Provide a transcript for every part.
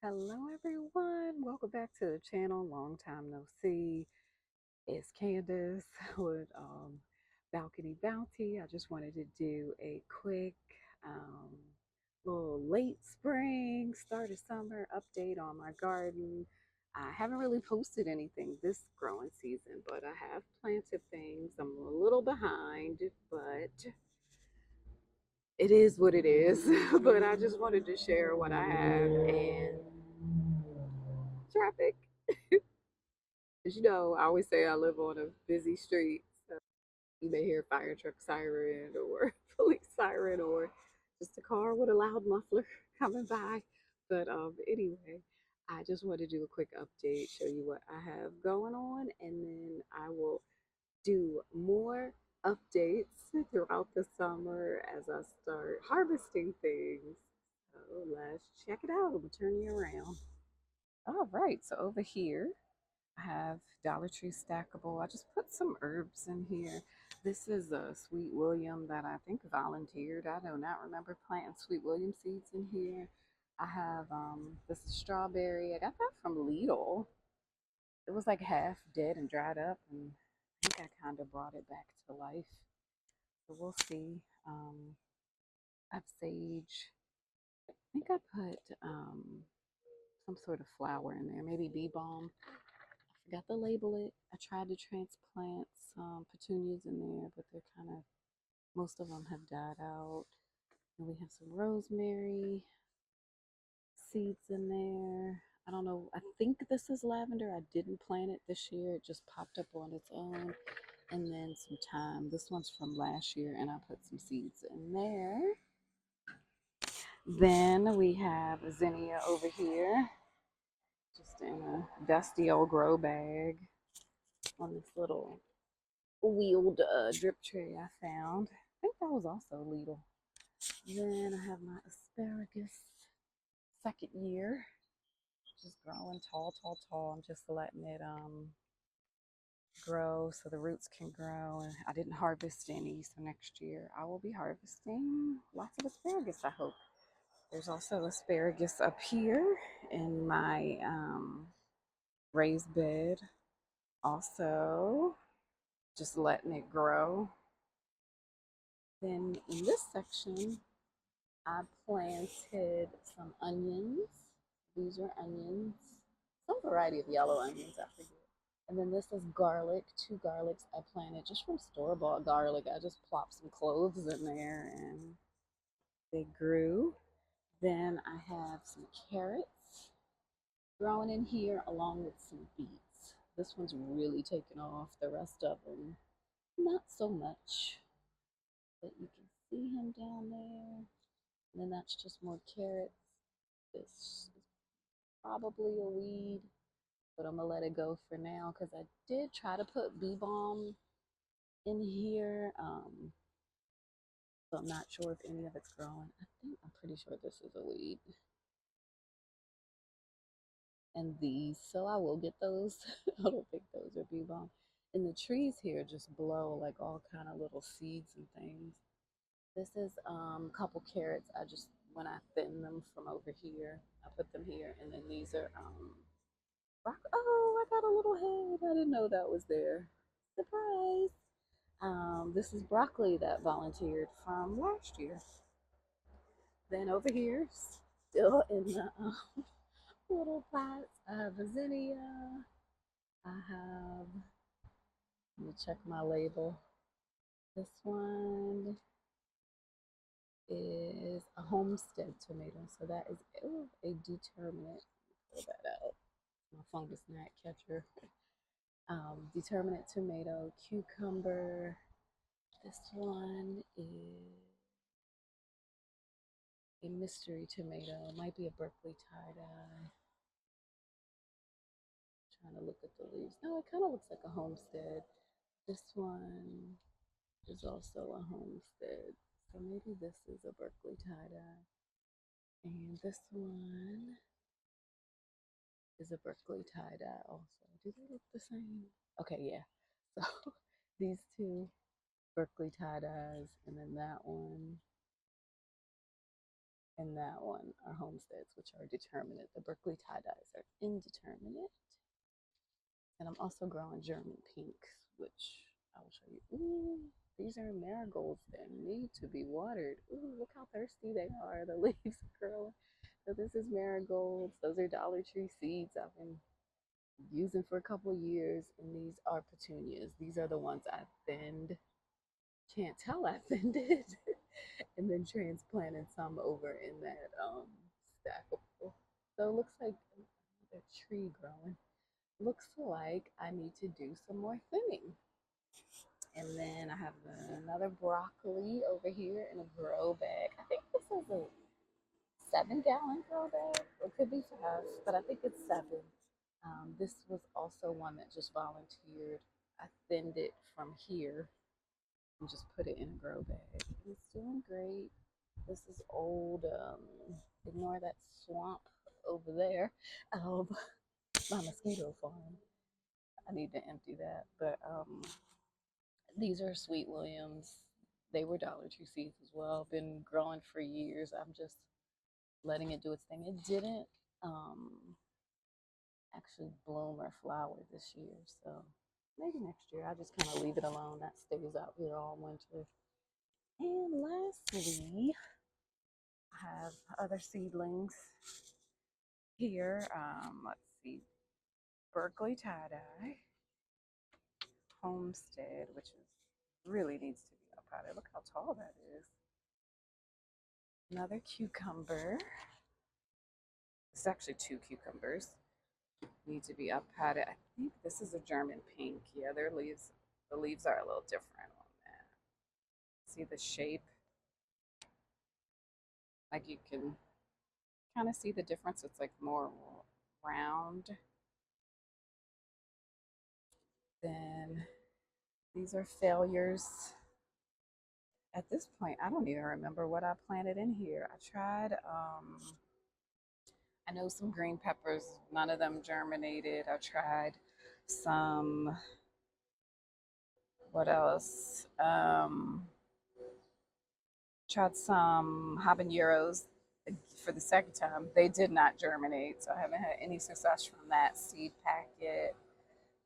Hello, everyone. Welcome back to the channel. Long time no see. It's Candace with Balcony Bounty. I just wanted to do a quick um, little late spring, start of summer update on my garden. I haven't really posted anything this growing season, but I have planted things. I'm a little behind, but it is what it is. But I just wanted to share what I have and traffic. As you know, I always say I live on a busy street, so you may hear fire truck siren or police siren or just a car with a loud muffler coming by. But anyway, I just want to do a quick update, show you what I have going on, and then I will do more updates throughout the summer as I start harvesting things. So let's check it out. I'm gonna turn you around. All right, so over here I have Dollar Tree stackable. I just put some herbs in here. This is a Sweet William that I think volunteered. I do not remember planting Sweet William seeds in here. I have this is strawberry. I got that from Lidl. It was like half dead and dried up, and I think I kind of brought it back to life. So we'll see. I have sage. I think I put some sort of flower in there, maybe bee balm. Forgot to label it. I tried to transplant some petunias in there, but they're kind of, most of them have died out. And we have some rosemary seeds in there. I don't know. I think this is lavender. I didn't plant it this year. It just popped up on its own. And then some thyme. This one's from last year, and I put some seeds in there. Then we have zinnia over here, just in a dusty old grow bag on this little wheeled drip tray I found. I think that was also Lidl. Then I have my asparagus second year, just growing tall, tall, tall. I'm just letting it grow so the roots can grow. And I didn't harvest any, so next year I will be harvesting lots of asparagus, I hope. There's also asparagus up here in my raised bed. Also, just letting it grow. Then in this section, I planted some onions. These are onions, some variety of yellow onions, I forget. And then this is garlic, two garlics I planted just from store-bought garlic. I just plopped some cloves in there and they grew. Then I have some carrots growing in here along with some beets. This one's really taken off. The rest of them, not so much. But you can see him down there. And then that's just more carrots. This is probably a weed, but I'm gonna let it go for now because I did try to put bee balm in here. So I'm not sure if any of it's growing. I'm pretty sure this is a weed. And these, so I will get those. I don't think those are bee balm. And the trees here just blow like all kind of little seeds and things. This is a couple carrots. I just, when I thin them from over here, I put them here. And then these are oh, I got a little head. I didn't know that was there. Surprise. This is broccoli that volunteered from last year. Then over here, still in the little pots, I have a zinnia. I have, let me check my label. This one is a homestead tomato. So that is a determinate. Pull that out. My fungus gnat catcher. Determinate tomato, cucumber. This one is a mystery tomato. It might be a Berkeley tie-dye. Trying to look at the leaves. No, it kind of looks like a homestead. This one is also a homestead. So maybe this is a Berkeley tie-dye. And this one is a Berkeley tie-dye also. Do they look the same? Okay, yeah. So these two Berkeley tie-dyes, and then that one And that one are homesteads, which are determinate. The Berkeley tie-dyes are indeterminate. And I'm also growing German pinks, which I will show you. Ooh, these are marigolds that need to be watered. Ooh, look how thirsty they are. The leaves are curling. So this is marigolds. Those are Dollar Tree seeds I've been using for a couple years. And these are petunias. These are the ones I thinned. Can't tell I thinned it. And then transplanted some over in that stackable. So it looks like a tree growing. Looks like I need to do some more thinning. And then I have another broccoli over here in a grow bag. I think this is a 7-gallon grow bag, or it could be 5, but I think it's 7. This was also one that just volunteered. I thinned it from here and just put it in a grow bag. It's doing great. This is old. Ignore that swamp over there. My mosquito farm. I need to empty that. But these are Sweet Williams. They were Dollar Tree seeds as well. Been growing for years. I'm just letting it do its thing. It didn't um, actually bloom or flower this year, so maybe next year. I just kind of leave it alone. That stays out here all winter. And lastly, I have other seedlings here. Let's see, Berkeley tie-dye, Homestead, which is really needs to be up high. Look how tall that is. Another cucumber. It's actually 2 cucumbers. Need to be up potted. I think this is a German pink. Yeah, their leaves, the leaves are a little different on that. See the shape? Like you can kind of see the difference. It's like more round. Then these are failures. At this point, I don't even remember what I planted in here. I tried, I know some green peppers, none of them germinated. I tried some, what else? Tried some habaneros for the second time. They did not germinate, so I haven't had any success from that seed packet.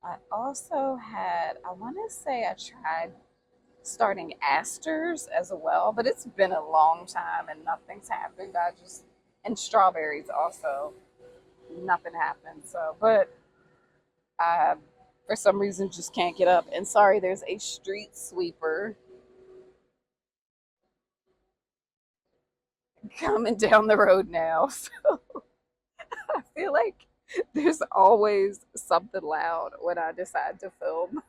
I also had, I want to say I tried starting asters as well, but it's been a long time and nothing's happened. And strawberries also, nothing happened. So, but I, for some reason, just can't get up. And sorry, there's a street sweeper coming down the road now. So I feel like there's always something loud when I decide to film.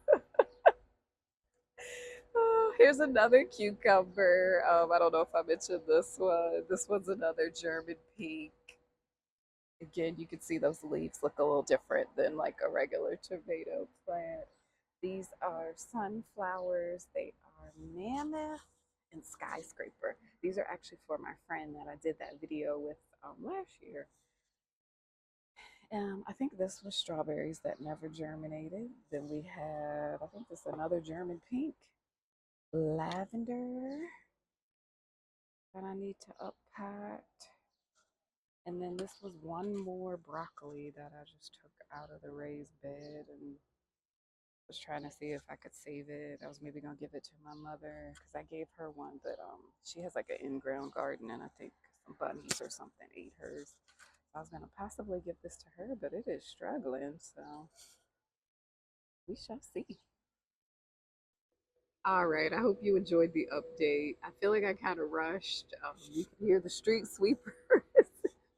Oh, here's another cucumber. I don't know if I mentioned this one. This one's another German pink. Again, you can see those leaves look a little different than like a regular tomato plant. These are sunflowers. They are mammoth and skyscraper. These are actually for my friend that I did that video with last year. I think this was strawberries that never germinated. Then we have, I think this is another German pink, lavender that I need to up pot. And then this was one more broccoli that I just took out of the raised bed and was trying to see if I could save it. I was maybe gonna give it to my mother because I gave her one, but she has like an in-ground garden and I think some bunnies or something ate hers. I was gonna possibly give this to her, but it is struggling, so we shall see. All right, I hope you enjoyed the update. I feel like I kind of rushed. You can hear the street sweeper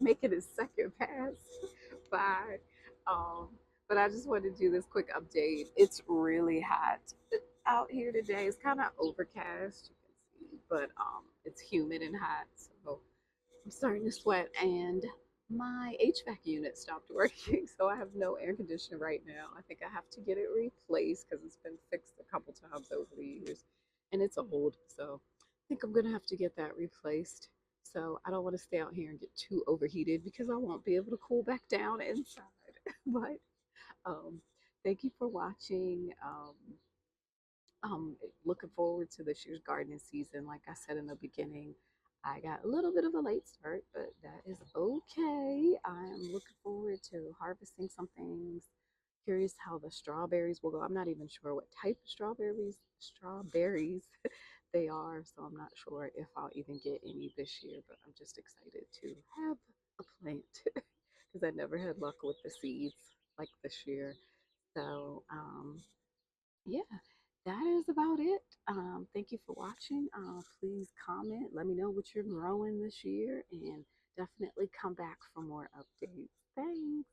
making his second pass by. Um, but I just wanted to do this quick update. It's really hot out here today. It's kind of overcast, you can see, but it's humid and hot. So I'm starting to sweat, and my HVAC unit stopped working, so I have no air conditioner right now. I think I have to get it replaced because it's been fixed a couple times over the years, and it's old. So I think I'm gonna have to get that replaced. So I don't want to stay out here and get too overheated because I won't be able to cool back down inside. But um, thank you for watching. Looking forward to this year's gardening season. Like I said in the beginning, I got a little bit of a late start, but that is okay. I'm looking forward to harvesting some things. Curious how the strawberries will go. I'm not even sure what type of strawberries they are, so I'm not sure if I'll even get any this year, but I'm just excited to have a plant because I never had luck with the seeds like this year. So, yeah, that is about it. Thank you for watching. Please comment. Let me know what you're growing this year and definitely come back for more updates. Thanks.